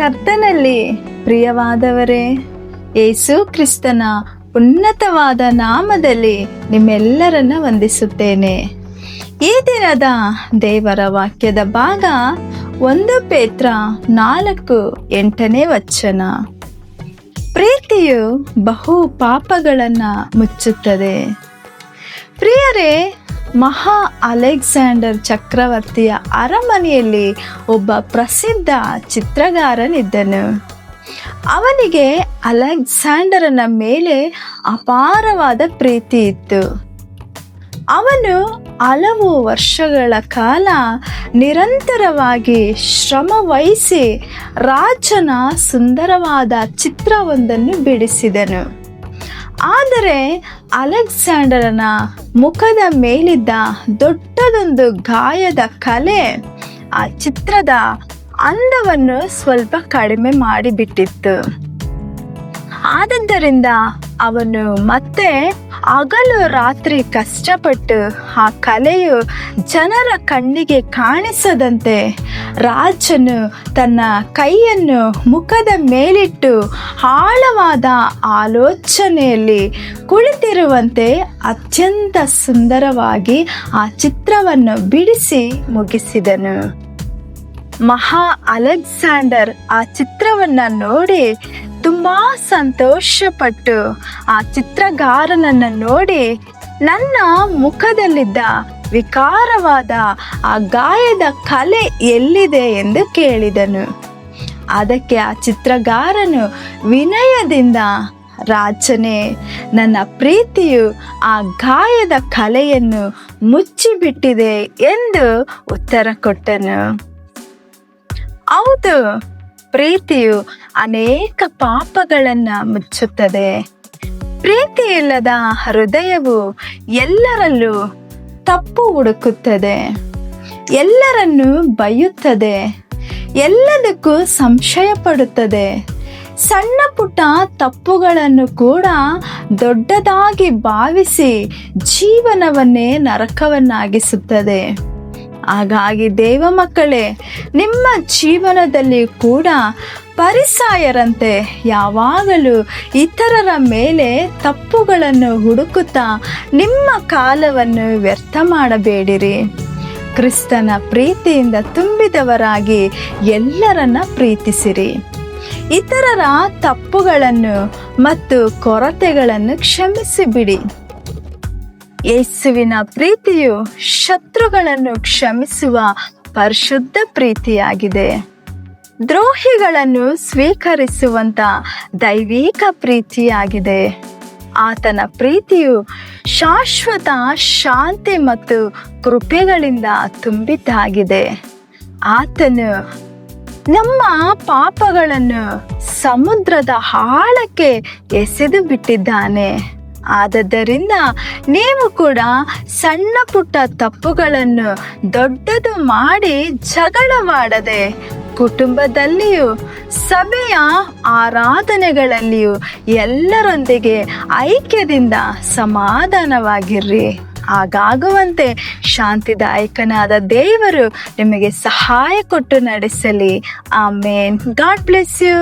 ಕರ್ತನಲ್ಲಿ ಪ್ರಿಯವಾದವರೇ, ಯೇಸು ಕ್ರಿಸ್ತನ ಉನ್ನತವಾದ ನಾಮದಲ್ಲಿ ನಿಮ್ಮೆಲ್ಲರನ್ನ ವಂದಿಸುತ್ತೇನೆ. ಈ ದಿನದ ದೇವರ ವಾಕ್ಯದ ಭಾಗ 1 ಪೇತ್ರ 4:8 ಪ್ರೀತಿಯು ಬಹು ಪಾಪಗಳನ್ನು ಮುಚ್ಚುತ್ತದೆ. ಪ್ರಿಯರೇ, ಮಹಾ ಅಲೆಕ್ಸಾಂಡರ್ ಚಕ್ರವರ್ತಿಯ ಅರಮನೆಯಲ್ಲಿ ಒಬ್ಬ ಪ್ರಸಿದ್ಧ ಚಿತ್ರಗಾರನಿದ್ದನು. ಅವನಿಗೆ ಅಲೆಕ್ಸಾಂಡರನ ಮೇಲೆ ಅಪಾರವಾದ ಪ್ರೀತಿ ಇತ್ತು. ಅವನು ಹಲವು ವರ್ಷಗಳ ಕಾಲ ನಿರಂತರವಾಗಿ ಶ್ರಮ ವಹಿಸಿ ರಾಜನ ಸುಂದರವಾದ ಚಿತ್ರವೊಂದನ್ನು ಬಿಡಿಸಿದನು. ಆದರೆ ಅಲೆಕ್ಸಾಂಡರನ ಮುಖದ ಮೇಲಿದ್ದ ದೊಡ್ಡದೊಂದು ಗಾಯದ ಕಲೆ ಆ ಚಿತ್ರದ ಅಂದವನ್ನು ಸ್ವಲ್ಪ ಕಡಿಮೆ ಮಾಡಿಬಿಟ್ಟಿತ್ತು. ಆದ್ದರಿಂದ ಅವನು ಮತ್ತೆ ಹಗಲು ರಾತ್ರಿ ಕಷ್ಟಪಟ್ಟು ಆ ಕಲೆಯು ಜನರ ಕಣ್ಣಿಗೆ ಕಾಣಿಸದಂತೆ ರಾಜನು ತನ್ನ ಕೈಯನ್ನು ಮುಖದ ಮೇಲಿಟ್ಟು ಆಳವಾದ ಆಲೋಚನೆಯಲ್ಲಿ ಕುಳಿತಿರುವಂತೆ ಅತ್ಯಂತ ಸುಂದರವಾಗಿ ಆ ಚಿತ್ರವನ್ನು ಬಿಡಿಸಿ ಮುಗಿಸಿದನು. ಮಹಾ ಅಲೆಕ್ಸಾಂಡರ್ ಆ ಚಿತ್ರವನ್ನು ನೋಡಿ ತುಂಬಾ ಸಂತೋಷಪಟ್ಟು ಆ ಚಿತ್ರಗಾರನನ್ನು ನೋಡಿ, ನನ್ನ ಮುಖದಲ್ಲಿದ್ದ ವಿಕಾರವಾದ ಆ ಗಾಯದ ಕಲೆ ಎಲ್ಲಿದೆ ಎಂದು ಕೇಳಿದನು. ಅದಕ್ಕೆ ಆ ಚಿತ್ರಗಾರನು ವಿನಯದಿಂದ, ರಾಜನೇ, ನನ್ನ ಪ್ರೀತಿಯು ಆ ಗಾಯದ ಕಲೆಯನ್ನು ಮುಚ್ಚಿಬಿಟ್ಟಿದೆ ಎಂದು ಉತ್ತರ ಕೊಟ್ಟನು. ಹೌದು, ಪ್ರೀತಿಯು ಅನೇಕ ಪಾಪಗಳನ್ನು ಮುಚ್ಚುತ್ತದೆ. ಪ್ರೀತಿ ಇಲ್ಲದ ಹೃದಯವು ಎಲ್ಲರಲ್ಲೂ ತಪ್ಪು ಹುಡುಕುತ್ತದೆ, ಎಲ್ಲರನ್ನೂ ಬೈಯುತ್ತದೆ, ಎಲ್ಲದಕ್ಕೂ ಸಂಶಯ ಪಡುತ್ತದೆ. ಸಣ್ಣ ಪುಟ್ಟ ತಪ್ಪುಗಳನ್ನು ಕೂಡ ದೊಡ್ಡದಾಗಿ ಭಾವಿಸಿ ಜೀವನವನ್ನೇ ನರಕವನ್ನಾಗಿಸುತ್ತದೆ. ಹಾಗಾಗಿ ದೇವ ಮಕ್ಕಳೇ, ನಿಮ್ಮ ಜೀವನದಲ್ಲಿ ಕೂಡ ಪರಿಸಾಯರಂತೆ ಯಾವಾಗಲೂ ಇತರರ ಮೇಲೆ ತಪ್ಪುಗಳನ್ನು ಹುಡುಕುತ್ತಾ ನಿಮ್ಮ ಕಾಲವನ್ನು ವ್ಯರ್ಥ ಮಾಡಬೇಡಿರಿ. ಕ್ರಿಸ್ತನ ಪ್ರೀತಿಯಿಂದ ತುಂಬಿದವರಾಗಿ ಎಲ್ಲರನ್ನ ಪ್ರೀತಿಸಿರಿ. ಇತರರ ತಪ್ಪುಗಳನ್ನು ಮತ್ತು ಕೊರತೆಗಳನ್ನು ಕ್ಷಮಿಸಿಬಿಡಿ. ಯೇಸುವಿನ ಪ್ರೀತಿಯು ಶತ್ರುಗಳನ್ನು ಕ್ಷಮಿಸುವ ಪರಿಶುದ್ಧ ಪ್ರೀತಿಯಾಗಿದೆ. ದ್ರೋಹಿಗಳನ್ನು ಸ್ವೀಕರಿಸುವಂತ ದೈವಿಕ ಪ್ರೀತಿಯಾಗಿದೆ. ಆತನ ಪ್ರೀತಿಯು ಶಾಶ್ವತ ಶಾಂತಿ ಮತ್ತು ಕೃಪೆಗಳಿಂದ ತುಂಬಿದ್ದಾಗಿದೆ. ಆತನು ನಮ್ಮ ಪಾಪಗಳನ್ನು ಸಮುದ್ರದ ಆಳಕ್ಕೆ ಎಸೆದು ಬಿಟ್ಟಿದ್ದಾನೆ. ಆದ್ದರಿಂದ ನೀವು ಕೂಡ ಸಣ್ಣ ಪುಟ್ಟ ತಪ್ಪುಗಳನ್ನು ದೊಡ್ಡದು ಮಾಡಿ ಜಗಳವಾಡದೆ, ಕುಟುಂಬದಲ್ಲಿಯೂ ಸಭೆಯ ಆರಾಧನೆಗಳಲ್ಲಿಯೂ ಎಲ್ಲರೊಂದಿಗೆ ಐಕ್ಯದಿಂದ ಸಮಾಧಾನವಾಗಿರ್ರಿ. ಹಾಗಾಗುವಂತೆ ಶಾಂತಿದಾಯಕನಾದ ದೇವರು ನಿಮಗೆ ಸಹಾಯ ಕೊಟ್ಟು ನಡೆಸಲಿ. ಆಮೇನ್. God bless you.